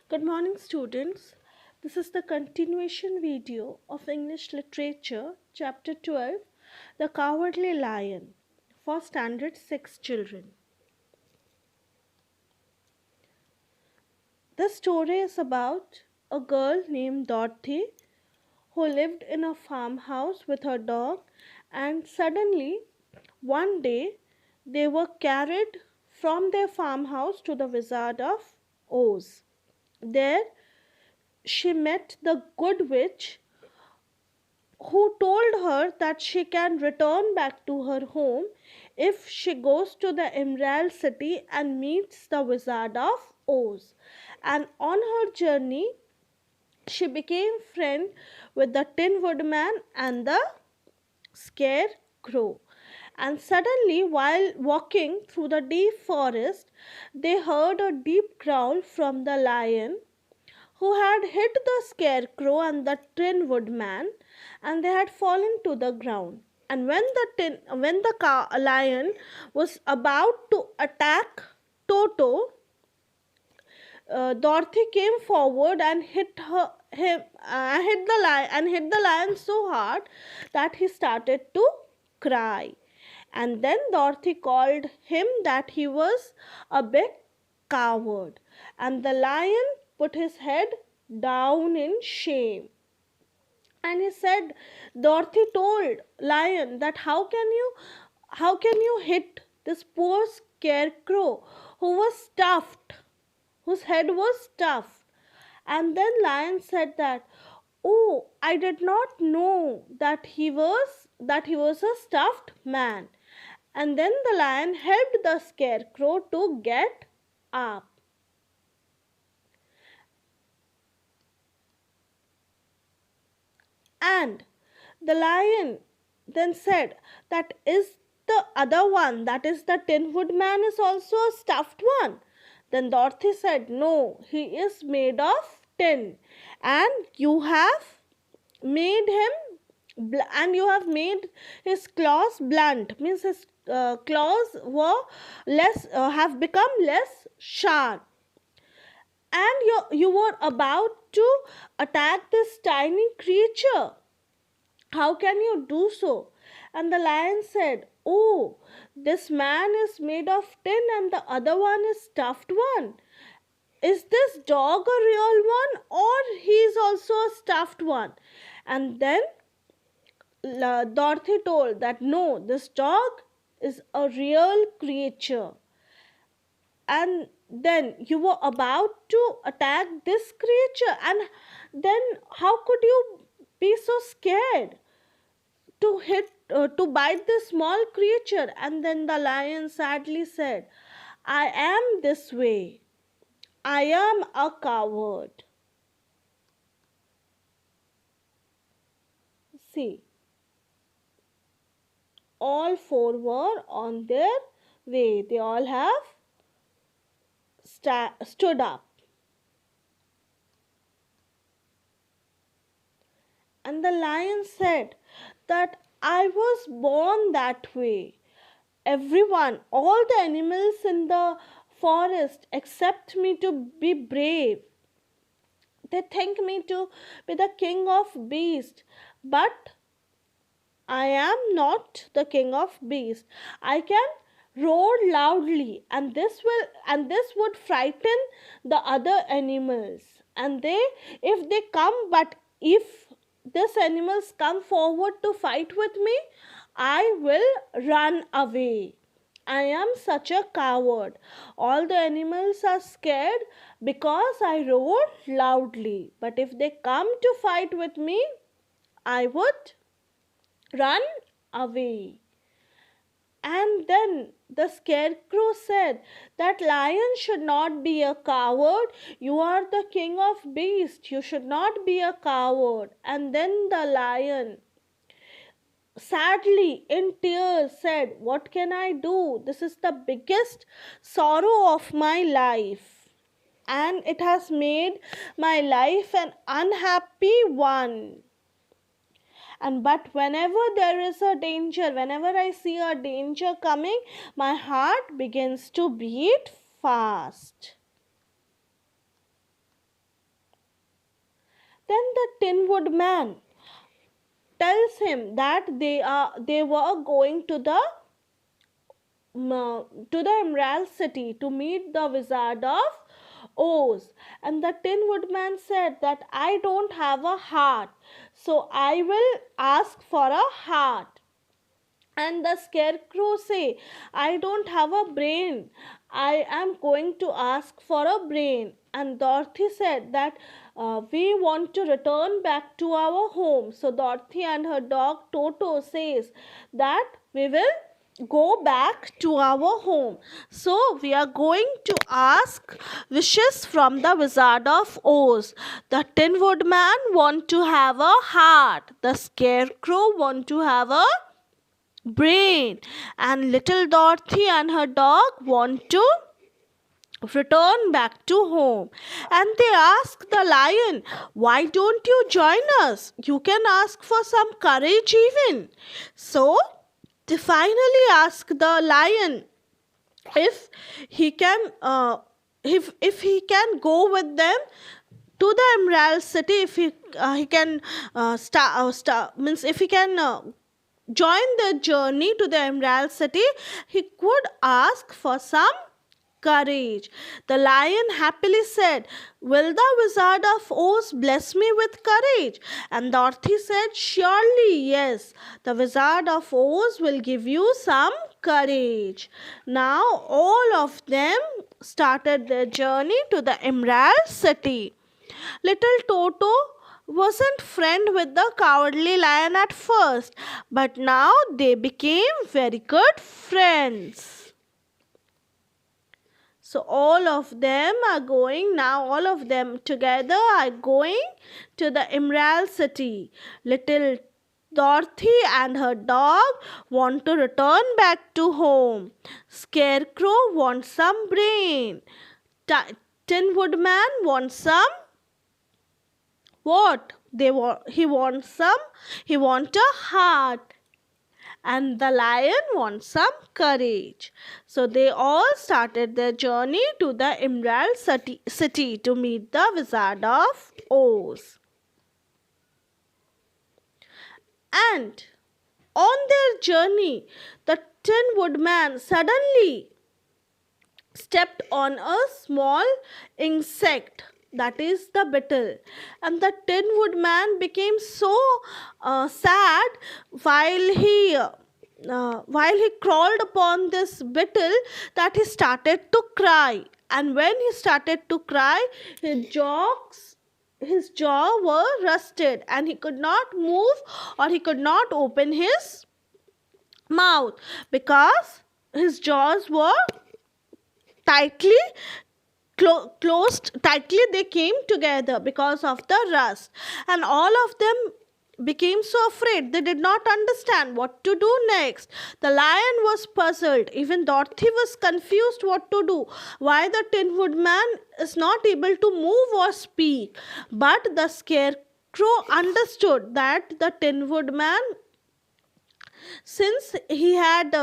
Good morning, students. This is the continuation video of English Literature, Chapter 12, The Cowardly Lion, for Standard 6 children. The story is about a girl named Dorothy who lived in a farmhouse with her dog, and suddenly, one day, they were carried from their farmhouse to the Wizard of Oz. There, she met the Good Witch who told her that she can return back to her home if she goes to the Emerald City and meets the Wizard of Oz. And on her journey, she became friend with the Tin Woodman and the Scarecrow. And suddenly, while walking through the deep forest, they heard a deep growl from the lion who had hit the Scarecrow and the Tin Woodman, and they had fallen to the ground. And when the lion was about to attack Toto, Dorothy came forward and hit the lion so hard that he started to cry. And then Dorothy called him that he was a big coward, and the lion put his head down in shame. And he said, Dorothy told lion that how can you hit this poor scarecrow who was stuffed, whose head was stuffed. And then lion said that, oh, I did not know that he was a stuffed man. And then the lion helped the scarecrow to get up. And the lion then said, that is the other one, that is the Tin Woodman, is also a stuffed one. Then Dorothy said, no, he is made of tin, and you have made his claws blunt, means his claws were less have become less sharp, and you were about to attack this tiny creature. How can you do so? And the lion said, oh, this man is made of tin and the other one is stuffed one. Is this dog a real one, or he is also a stuffed one? And then Dorothy told that no, this dog is a real creature. And then you were about to attack this creature, and then how could you be so scared to bite this small creature? And then the lion sadly said, I am this way, I am a coward. See, all four were on their way, they all have stood up. And the lion said that I was born that way. Everyone, all the animals in the forest accept me to be brave. They think me to be the king of beasts, but I am not the king of beasts. I can roar loudly, and this would frighten the other animals. And if they come, but if these animals come forward to fight with me, I will run away. I am such a coward. All the animals are scared because I roar loudly. But if they come to fight with me, I would run away. And then the scarecrow said, that lion should not be a coward. You are the king of beasts. You should not be a coward. And then the lion, sadly in tears, said, what can I do? This is the biggest sorrow of my life, and it has made my life an unhappy one. And but whenever there is a danger, whenever I see a danger coming, my heart begins to beat fast. Then the Tin Woodman tells him that they were going to the Emerald City to meet the Wizard of Oz. And the Tin Woodman said that I don't have a heart, so I will ask for a heart. And the Scarecrow say, I don't have a brain, I am going to ask for a brain. And Dorothy said that we want to return back to our home. So Dorothy and her dog Toto says that we will go back to our home. So we are going to ask wishes from the Wizard of Oz. The Tin Woodman want to have a heart, the Scarecrow want to have a brain, and little Dorothy and her dog want to return back to home. And they ask the lion, why don't you join us? You can ask for some courage even. So they finally ask the lion if he can if he can go with them to the Emerald City, if he can means if he can join the journey to the Emerald City, he could ask for some courage. The lion happily said, will the Wizard of Oz bless me with courage? And Dorothy said, surely yes, the Wizard of Oz will give you some courage. Now all of them started their journey to the Emerald City. Little Toto wasn't friend with the cowardly lion at first, but now they became very good friends. So all of them together are going to the Emerald City. Little Dorothy and her dog want to return back to home. Scarecrow wants some brain. Tin Woodman wants some what? He wants a heart. And the lion wants some courage. So they all started their journey to the Emerald City to meet the Wizard of Oz. And on their journey, the Tin Woodman suddenly stepped on a small insect, that is the beetle, and the Tin Woodman became so sad while he crawled upon this beetle that he started to cry. And when he started to cry, his jaw were rusted and he could not move or he could not open his mouth because his jaws were tightly closed tightly. They came together because of the rust, and all of them became so afraid. They did not understand what to do next. The lion was puzzled. Even Dorothy was confused what to do. Why the Tin Woodman is not able to move or speak. But the Scarecrow understood that the Tin Woodman, since he had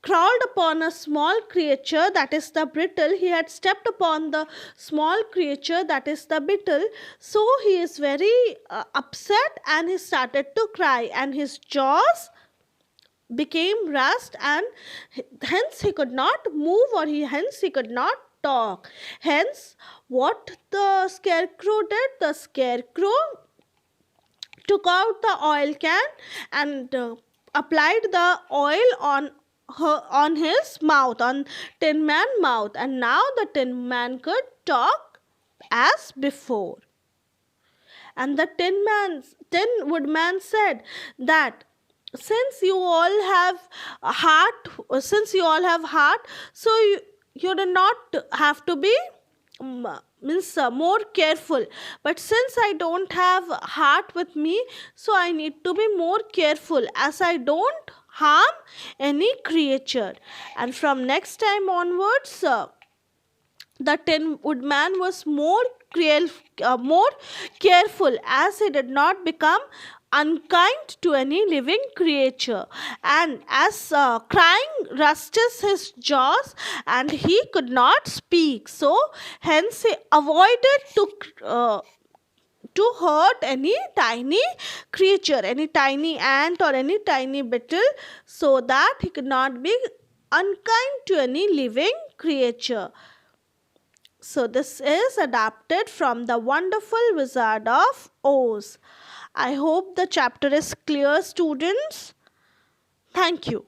crawled upon a small creature, that is the brittle, he had stepped upon the small creature, that is the beetle, so he is very upset and he started to cry and his jaws became rust and hence he could not move or hence he could not talk. Hence what the Scarecrow did, the Scarecrow took out the oil can and applied the oil on his mouth, on Tin Man mouth, and now the Tin Man could talk as before. And the Tin Woodman said that since you all have heart, so you do not have to be more careful, but since I don't have heart with me, so I need to be more careful as I don't harm any creature. And from next time onwards, the Tin Woodman was more careful as he did not become unkind to any living creature, and as crying rusted his jaws and he could not speak, so hence he avoided to hurt any tiny creature, any tiny ant or any tiny beetle, so that he could not be unkind to any living creature. So, this is adapted from The Wonderful Wizard of Oz. I hope the chapter is clear, students. Thank you.